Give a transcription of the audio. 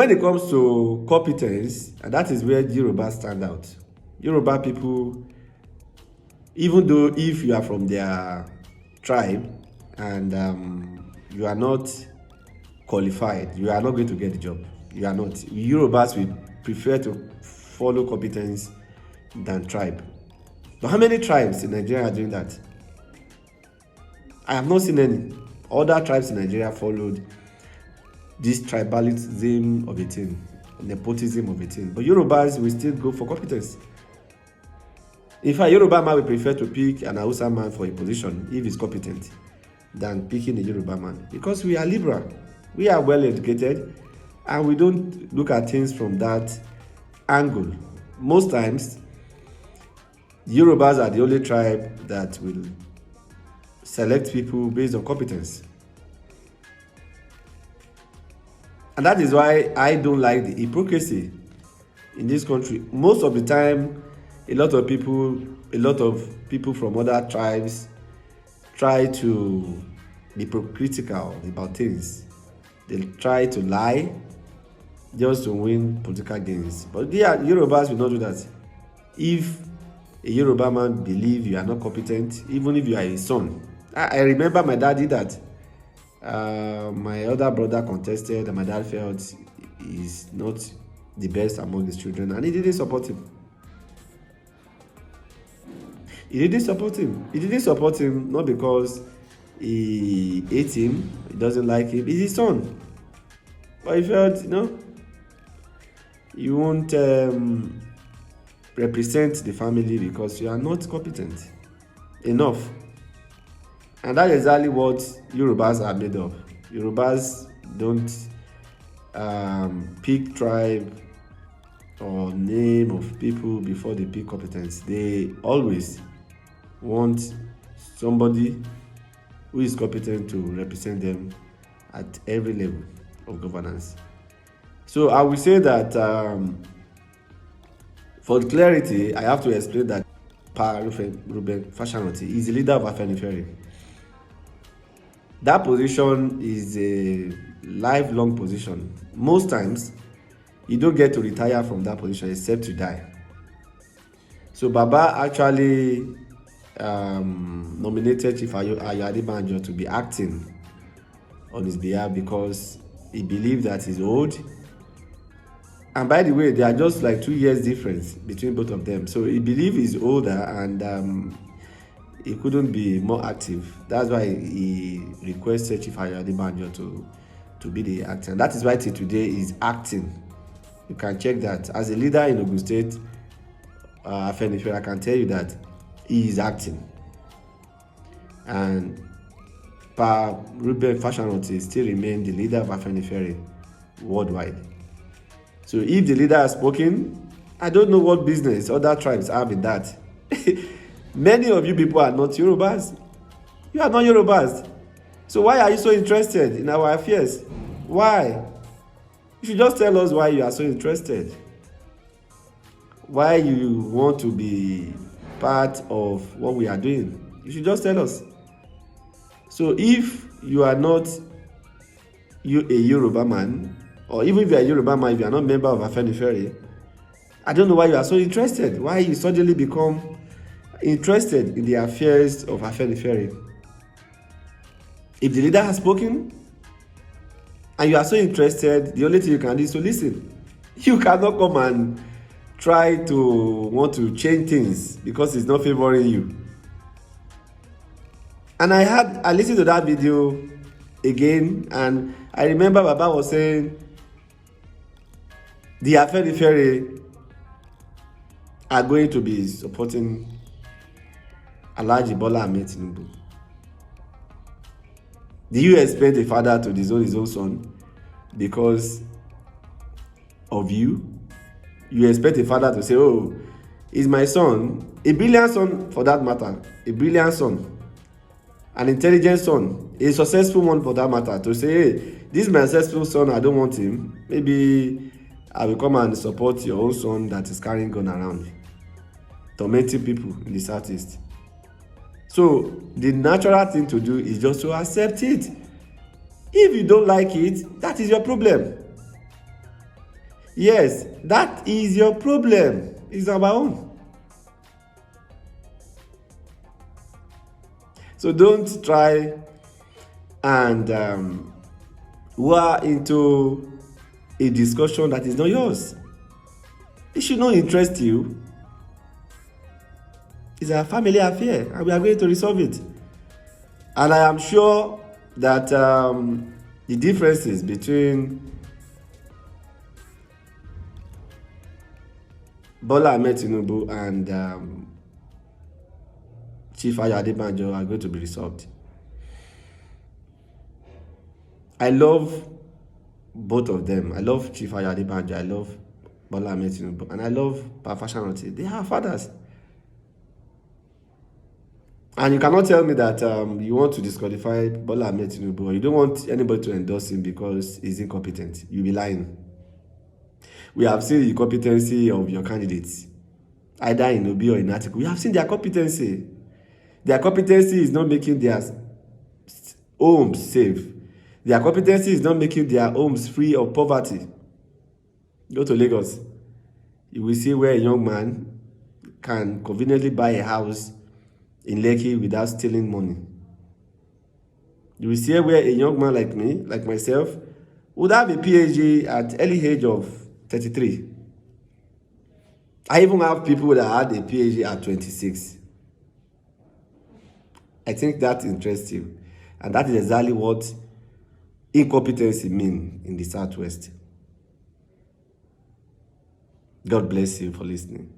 When it comes to competence, and that is where Yoruba stand out. Yoruba people, even though if you are from their tribe and you are not qualified, you are not going to get the job. You are not. Yorubas will prefer to follow competence than tribe. But how many tribes in Nigeria are doing that? I have not seen any. Other tribes in Nigeria followed this tribalism of a thing, nepotism of a thing. But Yorubas will still go for competence. In fact, Yoruba man will prefer to pick an Hausa man for a position if he's competent than picking a Yoruba man, because we are liberal, we are well educated, and we don't look at things from that angle. Most times, Yorubas are the only tribe that will select people based on competence. And that is why I don't like the hypocrisy in this country. Most of the time, a lot of people from other tribes try to be hypocritical about things. They try to lie just to win political gains. But Yorubas will not do that. If a Yoruba man believes you are not competent, even if you are his son. I remember my dad did that. My other brother contested and my dad felt he's not the best among his children, and he didn't support him. He didn't support him not because he hates him, he doesn't like him. He's his son. But he felt, you won't represent the family because you are not competent enough. And that is exactly what Yorubas are made of. Yorubas don't pick tribe or name of people before they pick competence. They always want somebody who is competent to represent them at every level of governance. So I will say that for clarity, I have to explain that Fasoranti is the leader of Afenifere. That position is a lifelong position. Most times, you don't get to retire from that position except to die. So Baba actually nominated Chief Adebanjo to be acting on his behalf because he believed that he's old. And by the way, there are just like 2 years difference between both of them. So he believed he's older and he couldn't be more active. That's why he requested Chief Adebanjo to be the actor. And that is why till today he's acting. You can check that. As a leader in Ogun State, Afenifere, I can tell you that he is acting. And Fasoranti still remains the leader of Afenifere worldwide. So if the leader has spoken, I don't know what business other tribes have in that. Many of you people are not Yorubas. You are not Yorubas. So why are you so interested in our affairs? Why? You should just tell us why you are so interested. Why you want to be part of what we are doing. You should just tell us. So if you are not a Yoruba man, or even if you are a Yoruba man, if you are not a member of Afenifere, I don't know why you are so interested. Why you suddenly become interested in the affairs of Afenifere. If the leader has spoken and you are so interested, the only thing you can do is to listen. You cannot come and try to want to change things because it's not favoring you. And I listened to that video again, and I remember Baba was saying the Afenifere are going to be supporting Alhaji Bola Ahmed Tinubu. Do you expect a father to disown his own son because of you? You expect a father to say, oh, he's my son, a brilliant son for that matter, a brilliant son, an intelligent son, a successful one for that matter, to say, hey, this is my successful son, I don't want him. Maybe I will come and support your own son that is carrying gun around, tormenting people in the southeast. So the natural thing to do is just to accept it. If you don't like it, that is your problem. Yes, that is your problem. It's our own. So don't try and are into a discussion that is not yours. It should not interest you. It's a family affair, and we are going to resolve it. And I am sure that the differences between Bola Ahmed Tinubu and Chief Adebanjo are going to be resolved. I love both of them. I love Chief Adebanjo. I love Bola Ahmed Tinubu. And I love Fasoranti. They are fathers. And you cannot tell me that you want to disqualify Bola Ahmed Tinubu, or you don't want anybody to endorse him because he's incompetent. You'll be lying. We have seen the competency of your candidates, either in Obi or in Atiku. We have seen their competency. Their competency is not making their homes safe. Their competency is not making their homes free of poverty. Go to Lagos. You will see where a young man can conveniently buy a house in Lekki without stealing money. You will see where a young man like me, like myself, would have a PhD at early age of 33. I even have people that had a PhD at 26. I think that interests you. And that is exactly what incompetency means in the Southwest. God bless you for listening.